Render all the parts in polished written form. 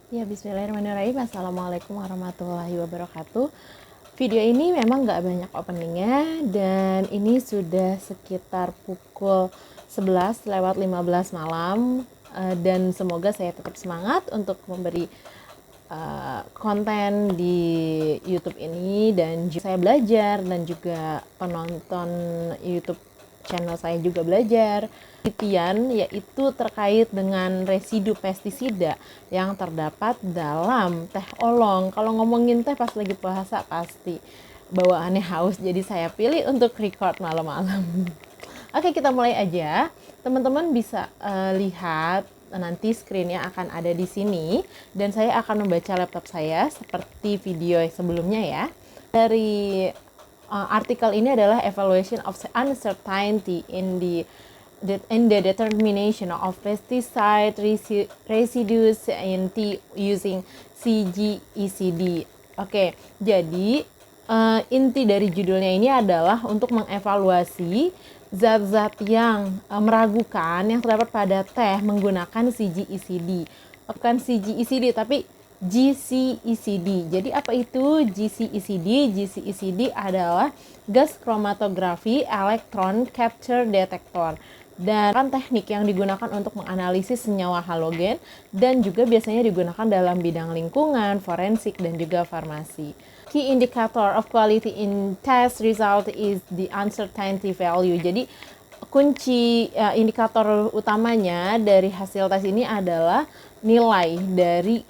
Ya, bismillahirrahmanirrahim. Assalamualaikum warahmatullahi wabarakatuh. Video ini memang nggak banyak openingnya, dan ini sudah sekitar pukul 11 lewat 15 malam. Dan semoga saya tetap semangat untuk memberi konten di YouTube ini, dan juga saya belajar, dan juga penonton YouTube channel saya juga belajar. Penelitian yaitu terkait dengan residu pestisida yang terdapat dalam teh oolong. Kalau ngomongin teh pas lagi puasa pasti bawaannya haus, jadi saya pilih untuk record malam-malam. Oke, kita mulai aja. Teman-teman bisa lihat nanti screen-nya akan ada di sini, dan saya akan membaca laptop saya seperti video sebelumnya ya. Dari artikel ini adalah Evaluation of Uncertainty in the determination of pesticide residues in tea using CGECD. Oke, jadi inti dari judulnya ini adalah untuk mengevaluasi zat-zat yang meragukan yang terdapat pada teh menggunakan CGECD. Bukan CGECD tapi GCECD. Jadi apa itu GCECD? GCECD adalah gas chromatography electron capture detector, dan kan teknik yang digunakan untuk menganalisis senyawa halogen, dan juga biasanya digunakan dalam bidang lingkungan, forensik, dan juga farmasi. Key indicator of quality in test result is the uncertainty value. Jadi kunci indikator utamanya dari hasil tes ini adalah nilai dari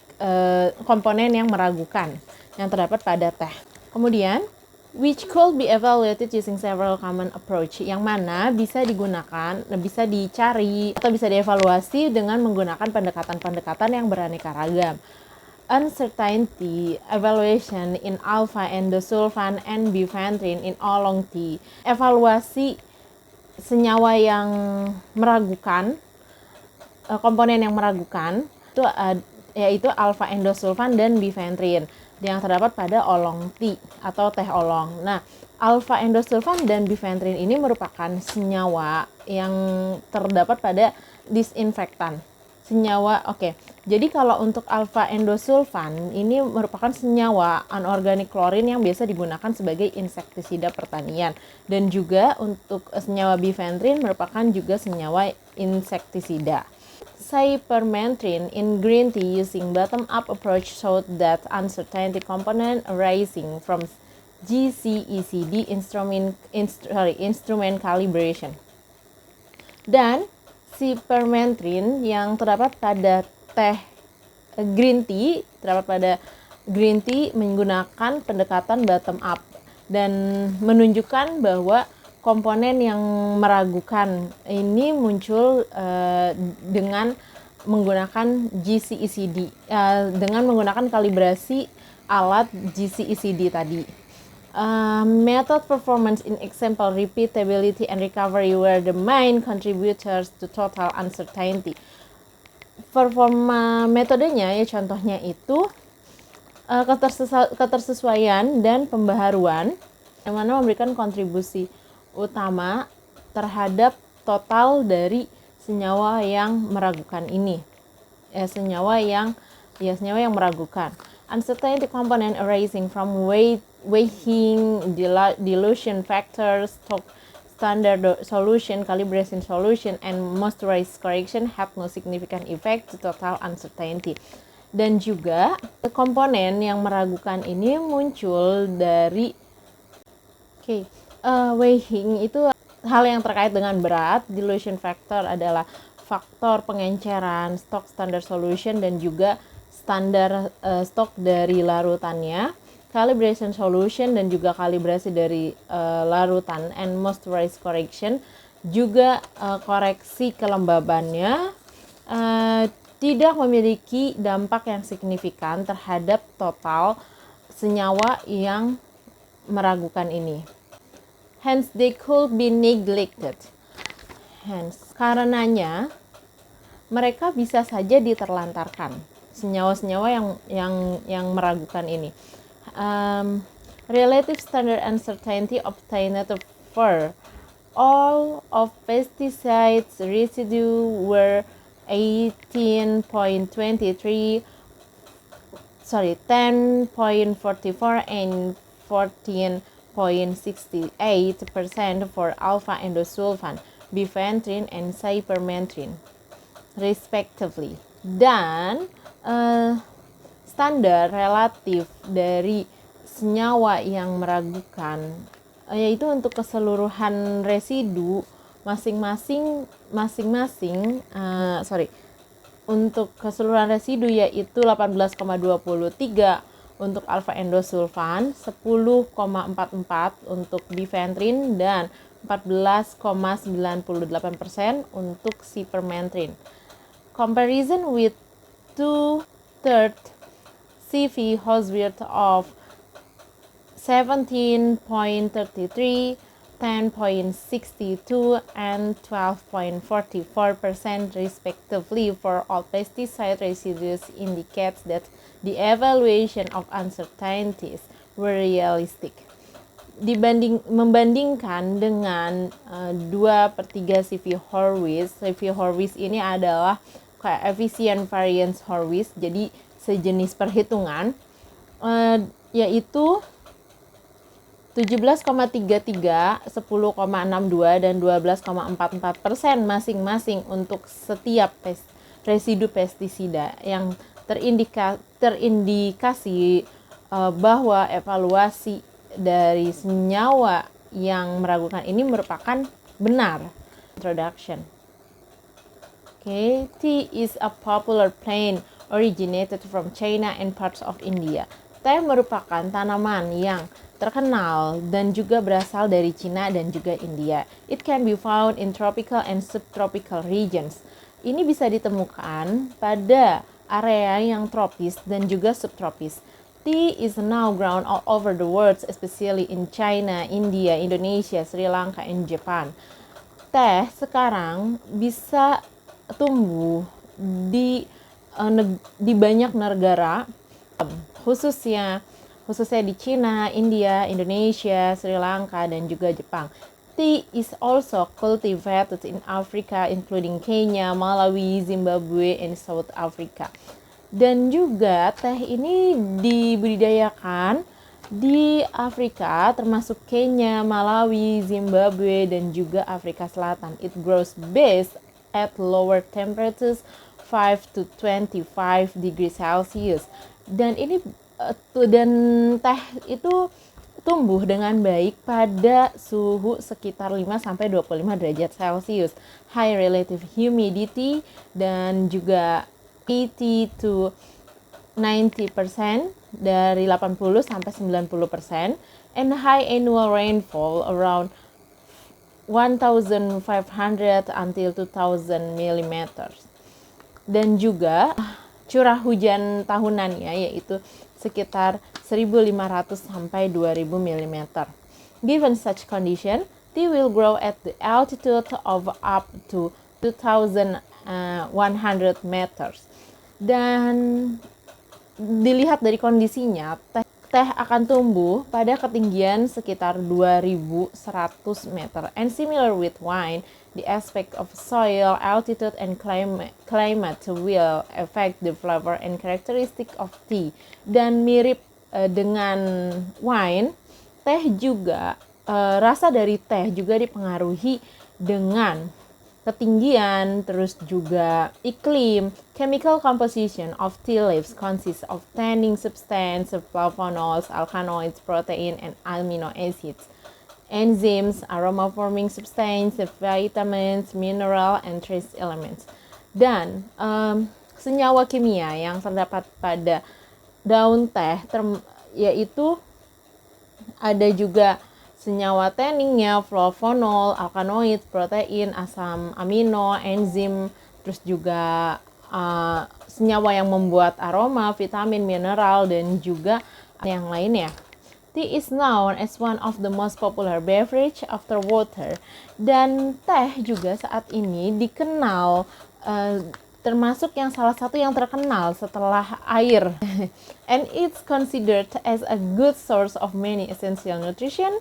komponen yang meragukan yang terdapat pada teh. Kemudian, which could be evaluated using several common approach, yang mana bisa digunakan, bisa dicari atau bisa dievaluasi dengan menggunakan pendekatan-pendekatan yang beraneka ragam. Uncertainty evaluation in alpha endosulfan and bifenthrin in oolong tea. Evaluasi senyawa yang meragukan, komponen yang meragukan itu yaitu alpha endosulfan dan bifenthrin yang terdapat pada oolong tea atau teh oolong. Nah, alpha endosulfan dan bifenthrin ini merupakan senyawa yang terdapat pada disinfektan. Senyawa, jadi kalau untuk alpha endosulfan ini merupakan senyawa anorganik klorin yang biasa digunakan sebagai insektisida pertanian, dan juga untuk senyawa bifenthrin merupakan juga senyawa insektisida. Cypermethrin in green tea using bottom-up approach showed that uncertainty component arising from GCECD instrument calibration. Dan cypermethrin yang terdapat pada teh green tea menggunakan pendekatan bottom up, dan menunjukkan bahwa komponen yang meragukan ini muncul dengan menggunakan GCECD, dengan menggunakan kalibrasi alat GCECD tadi. Method performance in example repeatability and recovery were the main contributors to total uncertainty. Performa metodenya ya contohnya itu ketersesuaian dan pembaharuan, yang mana memberikan kontribusi utama terhadap total dari senyawa yang meragukan ini. Senyawa yang meragukan. Uncertainty component arising from weighing, dilution factors, stock standard solution, calibration solution, and moisturized correction had no significant effect to total uncertainty. Dan juga komponen yang meragukan ini muncul dari weighing itu hal yang terkait dengan berat, dilution factor adalah faktor pengenceran stock standard solution dan juga standar stok dari larutannya, calibration solution dan juga kalibrasi dari larutan, and moisturized correction juga koreksi kelembabannya tidak memiliki dampak yang signifikan terhadap total senyawa yang meragukan ini. Hence, they could be neglected. Karenanya, mereka bisa saja diterlantarkan senyawa-senyawa yang meragukan ini. Relative standard uncertainty obtained for all of pesticides residue were 18.23 10.44 and 14.68% for alpha endosulfan, bifenthrin, and cypermethrin, respectively. Dan standar relatif dari senyawa yang meragukan, yaitu untuk keseluruhan residu untuk keseluruhan residu yaitu 18,23 untuk alpha endosulfan, 10,44 untuk bifenthrin, dan 14,98% untuk cypermethrin. Comparison with 2/3 CV Hosworth of 17.33, 10.62, and 12.44% respectively for all pesticide residues indicates that the evaluation of uncertainties were realistic. Membandingkan dengan 2/3 CV Horwitz. CV Horwitz ini adalah coefficient variance Horwitz, jadi sejenis perhitungan, yaitu 17,33, 10,62, dan 12,44% masing-masing untuk setiap residu pestisida yang terindikasi bahwa evaluasi dari senyawa yang meragukan ini merupakan benar. Introduction. Okay, tea is a popular plant originated from China and parts of India. Teh merupakan tanaman yang terkenal dan juga berasal dari Cina dan juga India. It can be found in tropical and subtropical regions. Ini bisa ditemukan pada area yang tropis dan juga subtropis. Tea is now grown all over the world, especially in China, India, Indonesia, Sri Lanka, and Japan. Teh sekarang bisa tumbuh di banyak negara, khususnya di Cina, India, Indonesia, Sri Lanka, dan juga Jepang. Tea is also cultivated in Africa, including Kenya, Malawi, Zimbabwe, and South Africa. Dan juga teh ini dibudidayakan di Afrika, termasuk Kenya, Malawi, Zimbabwe, dan juga Afrika Selatan. It grows best at lower temperatures 5 to 25 degrees Celsius. Dan teh itu tumbuh dengan baik pada suhu sekitar 5 sampai 25 derajat Celcius. High relative humidity dan juga 80 to 90%, dari 80 sampai 90%, and high annual rainfall around 1,500 until 2,000 mm. Dan juga curah hujan tahunannya yaitu sekitar 1.500 sampai 2.000 mm. Given such condition, tea will grow at the altitude of up to 2,100 meters. Dan dilihat dari kondisinya, teh akan tumbuh pada ketinggian sekitar 2.100 meter. And similar with wine, the aspect of soil, altitude, and climate will affect the flavor and characteristic of tea. Dan mirip dengan wine, teh juga rasa dari teh juga dipengaruhi dengan ketinggian, terus juga iklim. Chemical composition of tea leaves consists of tanning substance, flavonols, alkaloids, protein, and amino acids, enzymes, aroma forming substance, vitamins, mineral, and trace elements. Dan senyawa kimia yang terdapat pada daun teh yaitu ada juga senyawa tanningnya, flavonol, alkaloid, protein, asam amino, enzim, terus juga senyawa yang membuat aroma, vitamin, mineral, dan juga yang lainnya. Tea is known as one of the most popular beverage after water. Dan teh juga saat ini dikenal termasuk yang salah satu yang terkenal setelah air. And it's considered as a good source of many essential nutrition.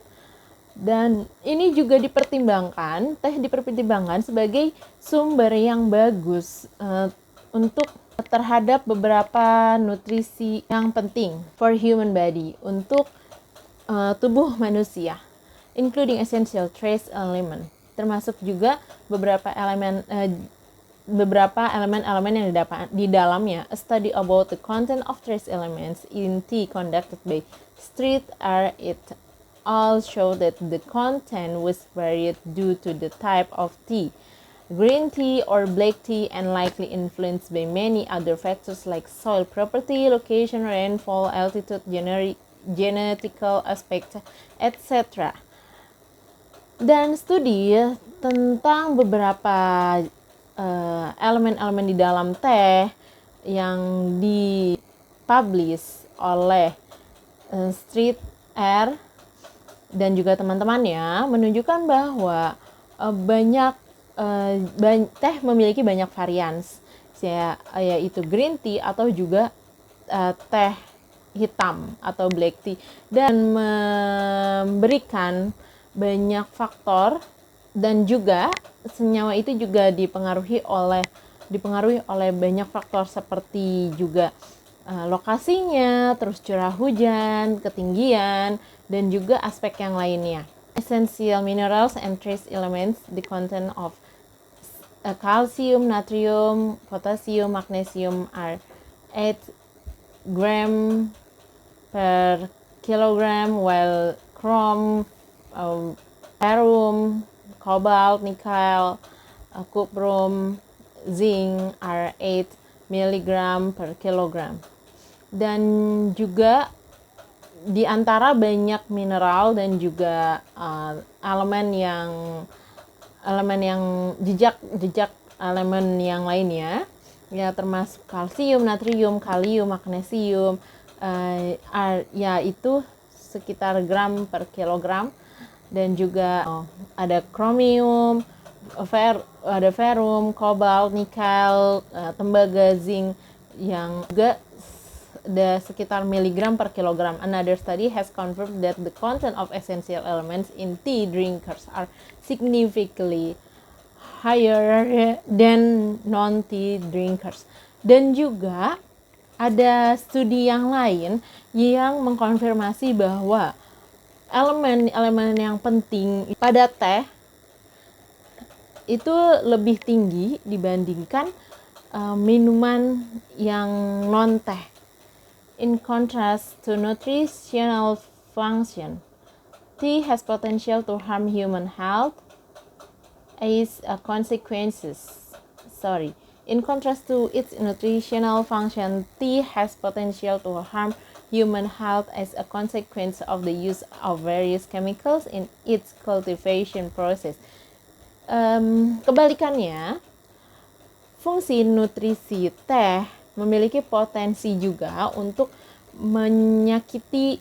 Dan ini juga teh dipertimbangkan sebagai sumber yang bagus untuk terhadap beberapa nutrisi yang penting for human body untuk tubuh manusia, including essential trace element, termasuk juga beberapa elemen-elemen yang didapat di dalamnya. A study about the content of trace elements in tea conducted by Street R. et al. Showed that the content was varied due to the type of tea, green tea or black tea, and likely influenced by many other factors like soil property, location, rainfall, altitude, genetical aspect, etc. Dan studi tentang beberapa elemen-elemen di dalam teh yang dipublish oleh Street R dan juga teman-temannya menunjukkan bahwa teh memiliki banyak varian, yaitu green tea atau juga teh hitam atau black tea, dan memberikan banyak faktor, dan juga senyawa itu juga dipengaruhi oleh banyak faktor seperti juga lokasinya, terus curah hujan, ketinggian, dan juga aspek yang lainnya. Essential minerals and trace elements, the content of calcium, natrium, potassium, magnesium are 8 gram per kilogram, while chrome, ferrum, cobalt, nickel, cuprum, zinc are 8 mg per kilogram. Dan juga di antara banyak mineral dan juga elemen yang jejak elemen yang lainnya, ya termasuk kalsium, natrium, kalium, magnesium, yaitu sekitar gram per kilogram. Dan juga ada chromium, ada ferrum, cobalt, nikel, tembaga, zinc yang juga ada sekitar miligram per kilogram. Another study has confirmed that the content of essential elements in tea drinkers are significantly higher than non-tea drinkers. Dan juga ada studi yang lain yang mengkonfirmasi bahwa elemen-elemen yang penting pada teh itu lebih tinggi dibandingkan minuman yang non-teh. In contrast to nutritional function, tea has potential to harm human health as a consequences. In contrast to its nutritional function, tea has potential to harm human health as a consequence of the use of various chemicals in its cultivation process. Kebalikannya, fungsi nutrisi teh memiliki potensi juga untuk menyakiti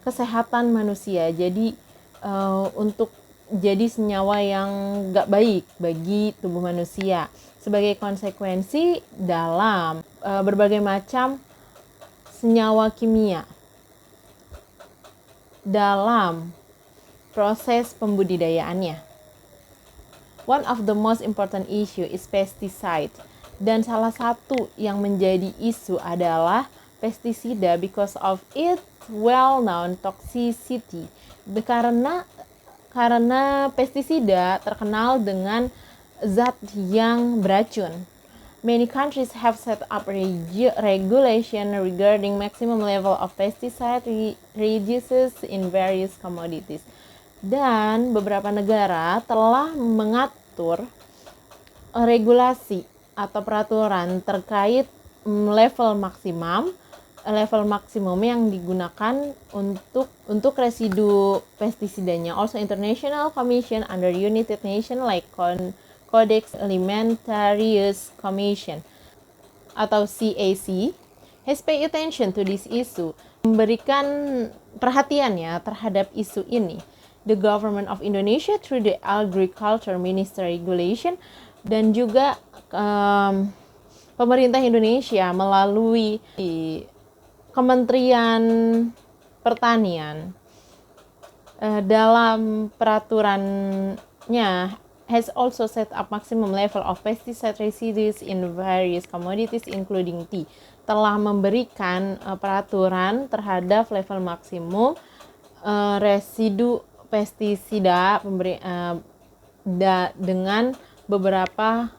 kesehatan manusia. Jadi untuk jadi senyawa yang gak baik bagi tubuh manusia. Sebagai konsekuensi dalam berbagai macam senyawa kimia dalam proses pembudidayaannya. One of the most important issue is pesticide. Dan salah satu yang menjadi isu adalah pestisida because of its well-known toxicity. Karena pestisida terkenal dengan zat yang beracun. Many countries have set up regulation regarding maximum level of pesticide residues in various commodities. Dan beberapa negara telah mengatur regulasi atau peraturan terkait level maksimum yang digunakan untuk residu pestisidanya. Also, International Commission under United Nations like Codex Alimentarius Commission atau CAC has paid attention to this issue, memberikan perhatian ya terhadap isu ini. The government of Indonesia through the Agriculture Minister Regulation, dan juga pemerintah Indonesia melalui Kementerian Pertanian dalam peraturannya has also set up maximum level of pesticide residues in various commodities including tea. Telah memberikan peraturan terhadap level maksimum residu pestisida dengan beberapa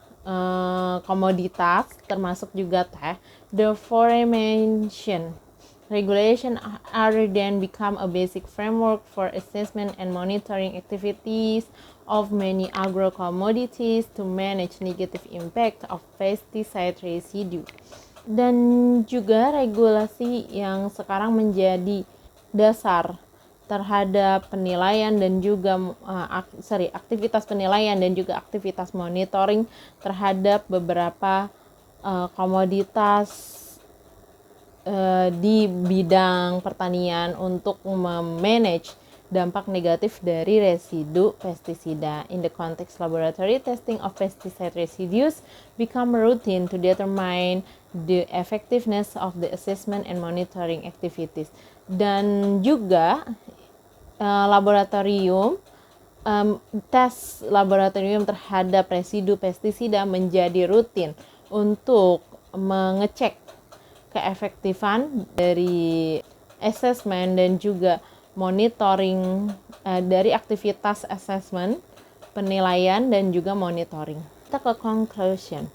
komoditas termasuk juga teh. The aforementioned regulation are then become a basic framework for assessment and monitoring activities of many agro commodities to manage negative impact of pesticide residue. Dan juga regulasi yang sekarang menjadi dasar terhadap penilaian dan juga aktivitas penilaian dan juga aktivitas monitoring terhadap beberapa komoditas di bidang pertanian untuk memanage dampak negatif dari residu pestisida. In the context, laboratory testing of pesticide residues become routine to determine the effectiveness of the assessment and monitoring activities. Dan juga tes laboratorium terhadap residu pestisida menjadi rutin untuk mengecek keefektifan dari assessment dan juga monitoring dari aktivitas assessment, penilaian dan juga monitoring. Kita ke conclusion.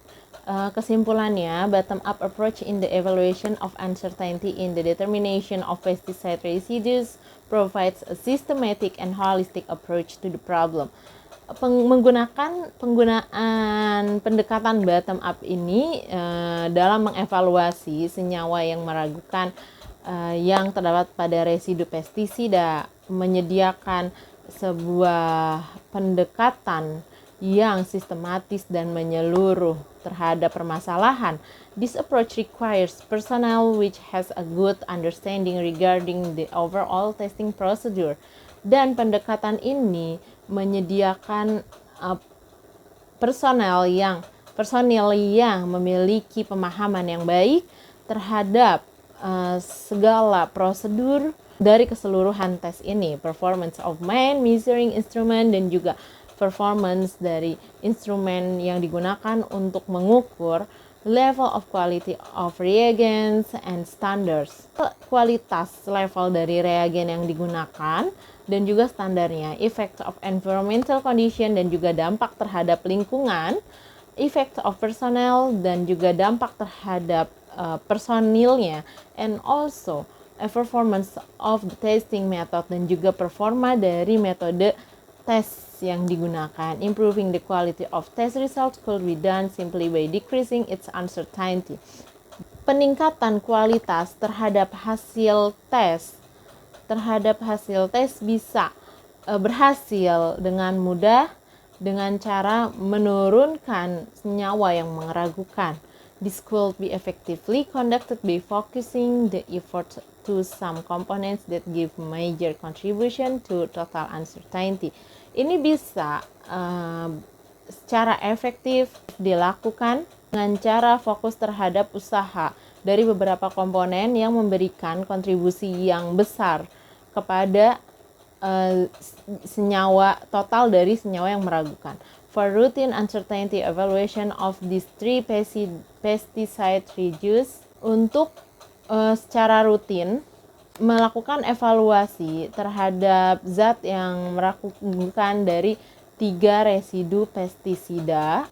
Kesimpulannya, bottom-up approach in the evaluation of uncertainty in the determination of pesticide residues provides a systematic and holistic approach to the problem. Penggunaan pendekatan bottom-up ini dalam mengevaluasi senyawa yang meragukan yang terdapat pada residu pestisida menyediakan sebuah pendekatan yang sistematis dan menyeluruh terhadap permasalahan. This approach requires personnel which has a good understanding regarding the overall testing procedure. Dan pendekatan ini menyediakan personil yang memiliki pemahaman yang baik terhadap segala prosedur dari keseluruhan tes ini, performance of main measuring instrument dan juga performance dari instrumen yang digunakan untuk mengukur level of quality of reagents and standards. Kualitas level dari reagen yang digunakan dan juga standarnya, effect of environmental condition dan juga dampak terhadap lingkungan, effect of personnel dan juga dampak terhadap personilnya, and also a performance of the testing method dan juga performa dari metode tes yang digunakan. Improving the quality of test results could be done simply by decreasing its uncertainty. Peningkatan kualitas terhadap hasil tes bisa berhasil dengan mudah dengan cara menurunkan senyawa yang meragukan. This could be effectively conducted by focusing the effort to some components that give major contribution to total uncertainty. Ini bisa secara efektif dilakukan dengan cara fokus terhadap usaha dari beberapa komponen yang memberikan kontribusi yang besar kepada total dari senyawa yang meragukan. For routine uncertainty evaluation of these three pesticide residues, untuk secara rutin melakukan evaluasi terhadap zat yang meragukan dari 3 residu pestisida.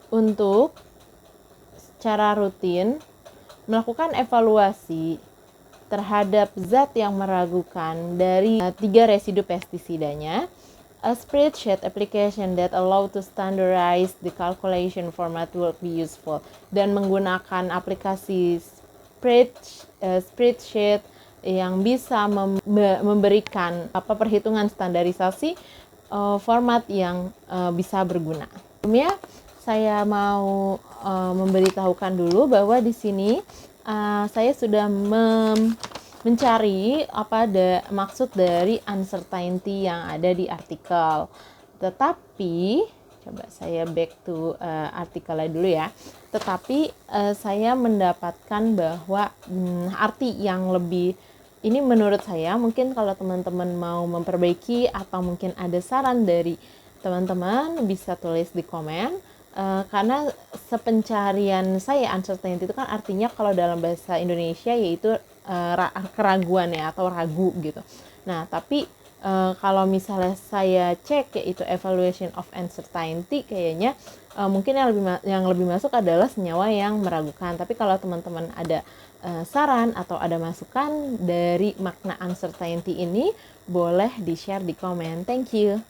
Untuk secara rutin melakukan evaluasi terhadap zat yang meragukan dari 3 residu pestisidanya. A spreadsheet application that allow to standardize the calculation format will be useful. Dan menggunakan aplikasi spreadsheet yang bisa memberikan perhitungan standarisasi format yang bisa berguna. Sebelumnya saya mau memberitahukan dulu bahwa di sini saya sudah mencari maksud dari uncertainty yang ada di artikel. Tetapi coba saya back to artikelnya dulu ya. Tetapi saya mendapatkan bahwa arti yang lebih ini menurut saya, mungkin kalau teman-teman mau memperbaiki atau mungkin ada saran dari teman-teman bisa tulis di komen. Karena sepencarian saya uncertainty itu kan artinya kalau dalam bahasa Indonesia yaitu keraguan ya, atau ragu gitu. Nah, tapi kalau misalnya saya cek yaitu evaluation of uncertainty, kayaknya mungkin yang lebih masuk adalah senyawa yang meragukan. Tapi kalau teman-teman ada saran atau ada masukan dari makna uncertainty ini, boleh di-share di komen. Thank you.